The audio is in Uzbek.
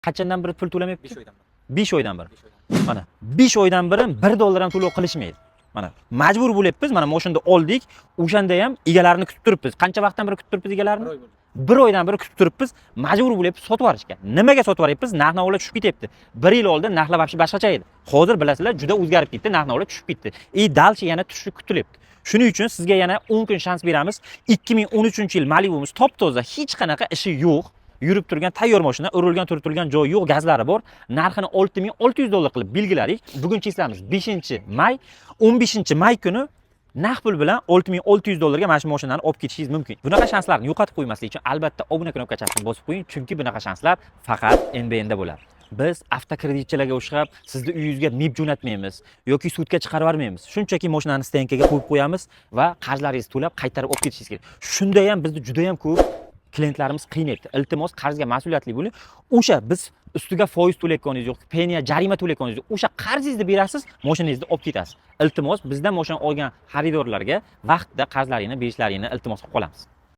Qachondan beri pul to'lamayapti? 5 oydan beri. 5 oydan beri. Mana 5 oydan beri 1 dollar ham to'lov qilishmaydi. Mana majbur bo'lyapmiz. Mana mashina oldik. O'shanda ham egalarini kutib turibmiz. Qancha vaqtdan beri kutib turibmiz egalarini? 1 oydan beri kutib turibmiz. Majbur bo'lyapmiz sotib yuborishga. Nimaga sotib yuboryapmiz? Narx-navolar tushib ketyapti. 1 yil oldin narxlar boshqacha edi. Hozir bilasizlar, juda o'zgarib ketdi, narx-navolar tushib ketdi. Dalchi yana tushib kutilyapti. Shuning uchun sizga yana 10 kun shans beramiz. 2013-yil Malibu'miz top-toza, hech qanaqa ishi yo'q. Yurib turgan tayyor mashina, urilgan turgan joyi yo'q, gazlari bor. Narxini 6600 dollar qilib belgiladik. Bugun cheklamiz 5-may, 15-may kuni naqd pul bilan 6600 dollarga mana shu mashinani olib ketishingiz mumkin. Bunaqa shanslarni yo'qotib qo'ymaslik uchun albatta obuna knopkachasini bosib qo'ying, chunki bunaqa shanslar faqat NBNda bo'ladi. Biz avtokreditchilarga o'xshab sizni uyingizga meb jo'natmaymiz yoki sudga chiqarib yubormaymiz. Shunchaki mashinani stenkaga qo'yib qo'yamiz va qarzlaringizni to'lab qaytarib olib ketishingiz kerak. Shunda ham bizni juda ham ko'p klientlarimiz qiynayapti. Iltimos qarzga mas'uliyatli bo'ling. O'sha biz ustiga foiz to'layotganingiz yo'q, penya, jarima to'layotganingiz yo'q. O'sha qarzingizni berasiz, mashinangizni olib ketasiz. Iltimos bizdan mashina olgan xaridorlarga vaqtida qarzlaringni berishlaringni iltimos qilib qolamiz.